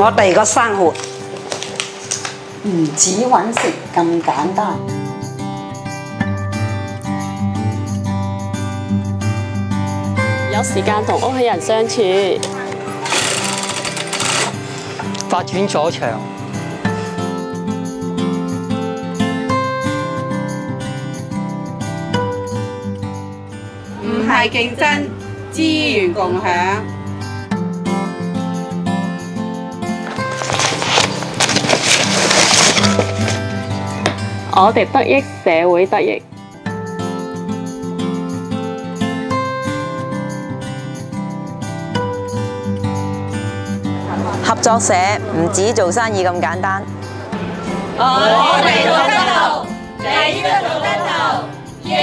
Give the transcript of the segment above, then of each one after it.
我哋個生活唔止揾食咁簡單。有時間同屋企人相處，發展所長，唔係競爭，資源共享。我哋得益，社會得益。合作社唔止做生意咁簡單。我哋做得到，你都做得到，耶！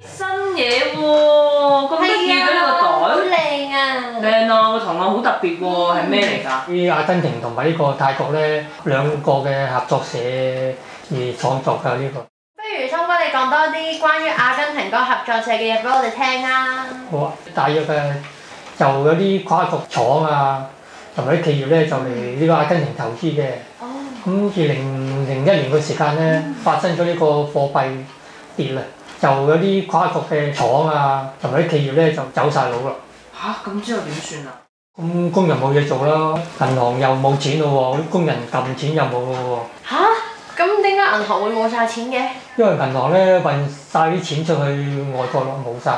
新嘢喎，咁得意嘅呢個袋，好靚啊！靚啊，個圖案好特別喎，係咩嚟㗎？啲阿根廷同埋呢個泰國咧兩個嘅合作社而創作㗎呢個。不如森哥，你講多啲關於阿根廷嗰個合作社嘅嘢俾我哋聽啊！好啊，大約就有啲跨國廠啊，同埋啲企業咧就嚟呢個阿根廷投資嘅。咁2001年嘅時間咧，發生咗呢個貨幣跌啦，就有啲跨國嘅廠啊，同埋啲企業咧就走晒佬啦。嚇，咁之後點算啊？咁工人冇嘢做啦，銀行又冇錢咯喎，啲工人撳錢又冇咯喎。嚇！咁點解銀行會冇晒錢嘅？因為銀行咧運晒啲錢出去外國咯，冇晒。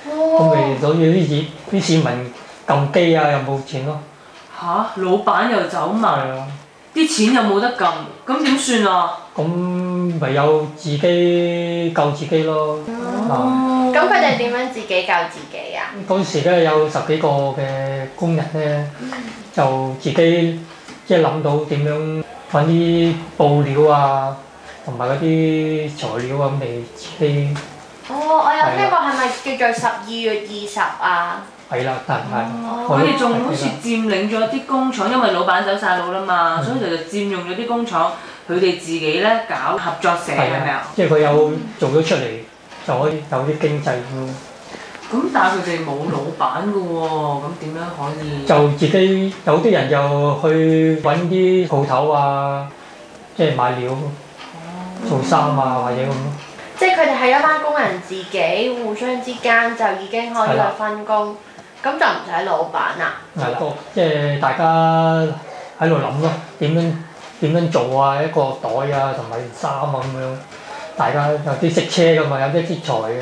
咁咪所以啲市民撳機啊，又冇錢咯。嚇！老闆又走埋，啲錢又冇得撳，咁點算啊？咁唯有自己救自己咯。咁佢哋點樣自己救自己啊？嗰時咧有10幾個嘅工人咧，就自己即係諗到點樣揾啲布料啊，同埋嗰啲材料啊咁嚟自己。我有聽過係咪叫做12月20啊？係啦，但係佢哋仲好似佔領咗啲工廠，因為老闆走晒佬啦嘛，所以就佔用咗啲工廠，佢哋自己咧搞合作社係咪啊？即係佢有做咗出嚟，就可以有啲經濟咯。咁但係佢哋冇老闆㗎喎，咁點樣可以？就自己有啲人就去揾啲鋪頭啊，即係買料做衫啊或者咁咯。即係佢哋係一班工人自己互相之間就已經可以去分工，咁就唔使老闆啦。係啦，即係大家喺度諗咯，點樣做啊？一個袋啊，同埋衫啊咁樣。大家有啲識車㗎嘛，有啲識材嘅，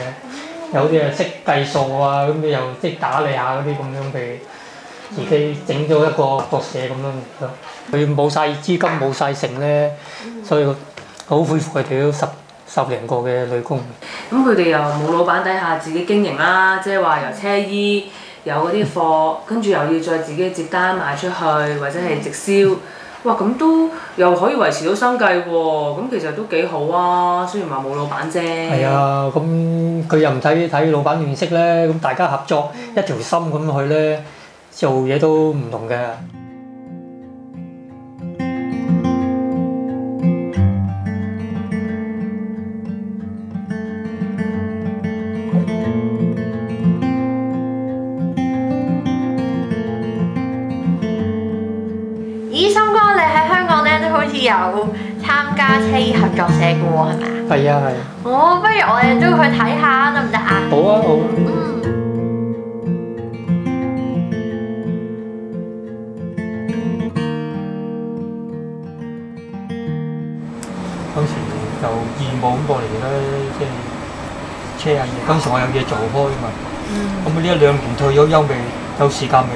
有啲係識計數啊，咁你又識打理下嗰啲咁樣嘅，自己整咗一個合作社咁樣咯。佢冇晒資金，冇晒成咧，所以好佩服佢哋都十零個嘅女工。咁佢哋又冇老闆底下自己經營啦，即係話由車衣有嗰啲貨，跟住又要再自己接單賣出去，或者係直銷。哇！咁都又可以維持到生計喎，咁其實都幾好啊。雖然話冇老闆啫。係啊，咁佢又唔睇老闆面色咧，咁大家合作一條心咁去咧，做嘢都唔同嘅。咦，森哥，你喺香港咧都好似有參加車衣合作社嘅喎，係咪啊？係啊係。哦，不如我哋都去睇下得唔得啊？好啊好啊。嗰時就義務咁過嚟咧，即係車下嘢。嗰時我有嘢做開嘛。咁呢1-2年退咗休未，有時間未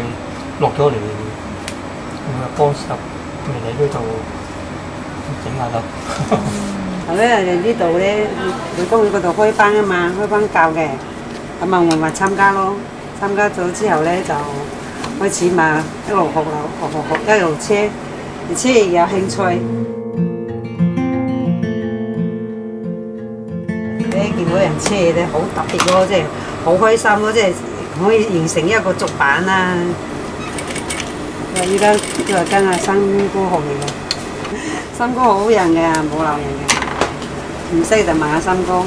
落咗嚟。咁啊幫手嚟呢度整下咯。後咧，我哋呢度咧，女工會嗰度開班啊嘛，開班教嘅，咁啊我咪參加咯。參加咗之後咧，就開始嘛一路學一路車，而且有興趣。你見到人車咧好特別咯，即係好開心咯，即係可以形成一個族版啦。依家都係跟阿森哥學嚟嘅，森哥好人嘅，冇鬧人嘅。唔識就問下三哥，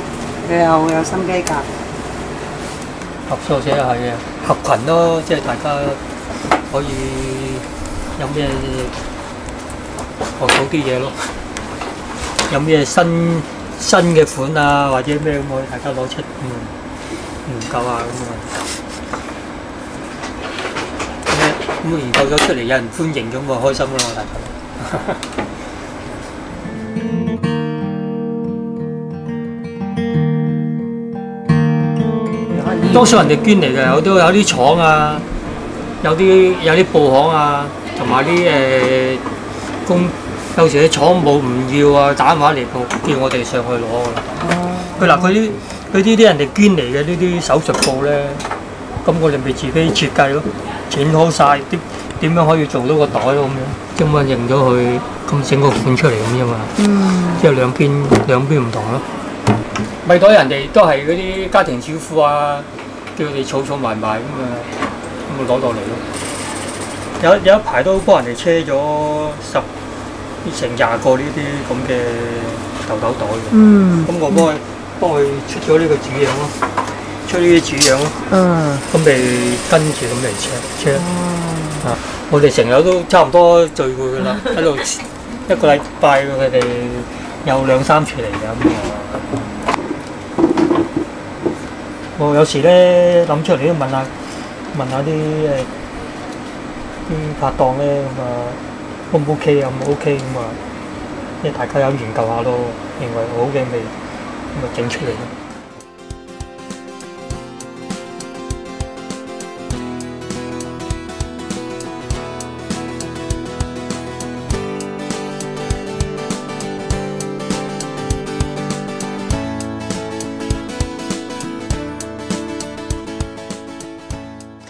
佢又有心機教。合作社係嘅，合群咯，即係大家可以有咩學到啲嘢咯，有咩新嘅款啊，或者咩咁，我哋大家攞出研究下咁啊。咁研究咗出嚟有人歡迎咁咪開心咯，大家。多數人哋捐嚟嘅，有啲廠啊，有啲布行啊，同埋啲有時啲廠冇唔要啊，打電話嚟叫我哋上去攞㗎啦。佢呢啲人哋捐嚟嘅呢啲手術布咧，咁我哋咪自己設計咯，剪好晒點樣可以做到個袋咯咁樣，咁啊認咗佢，咁整個款出嚟咁啫嘛。即係兩邊唔同咯。米袋人哋都係嗰啲家庭主婦啊，叫佢哋儲埋咁啊攞落嚟咯。有一排都幫人哋車咗成20個呢啲咁嘅豆袋嘅。咁我幫佢出咗呢個主樣咯，出呢啲主樣咯。咁咪跟住咁嚟車。我哋成日都差唔多聚會㗎啦，喺度一個禮拜佢哋有2-3次嚟嘅咁啊。我有時咧諗出嚟都問下啲拍檔咧咁啊，O 唔 OK 啊？唔 OK 咁啊，因為大家有研究下咯，認為好嘅咪整出嚟咯。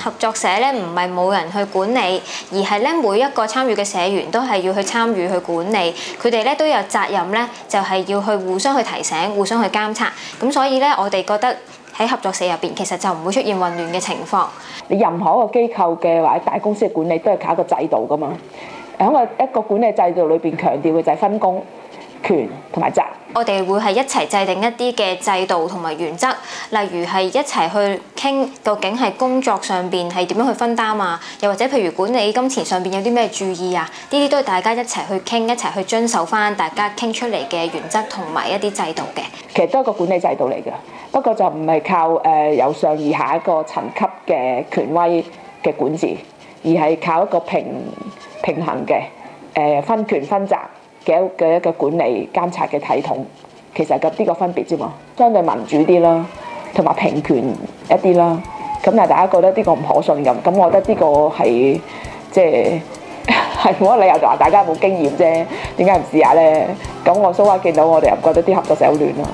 合作社咧唔係冇人去管理，而係咧每一個參與嘅社員都係要去參與去管理，佢哋咧都有責任咧，就係要去互相去提醒、互相去監察。咁所以咧，我哋覺得喺合作社入邊其實就唔會出現混亂嘅情況。你任何一個機構嘅或者大公司嘅管理都係靠一個制度㗎嘛。喺一個管理制度裏邊強調嘅就係分工、權同埋責。我哋會係一齊制定一啲嘅制度同埋原則，例如係一齊去傾究竟係工作上邊係點樣去分擔啊，又或者譬如管理金錢上邊有啲咩注意啊，呢啲都係大家一齊去傾，一齊去遵守翻大家傾出嚟嘅原則同埋一啲制度嘅。其實都係一個管理制度嚟嘅，不過就唔係靠由上而下一個層級嘅權威嘅管治，而係靠一個平衡嘅分權分責嘅一個管理監察嘅系統，其實係呢個分別啫嘛，相對民主啲啦，同埋平權一啲啦。咁但係大家覺得呢個唔可信咁我覺得呢個係即係冇乜理由就話大家冇經驗啫，點解唔試下咧？咁我蘇話見到我哋又覺得啲合作社好亂咯。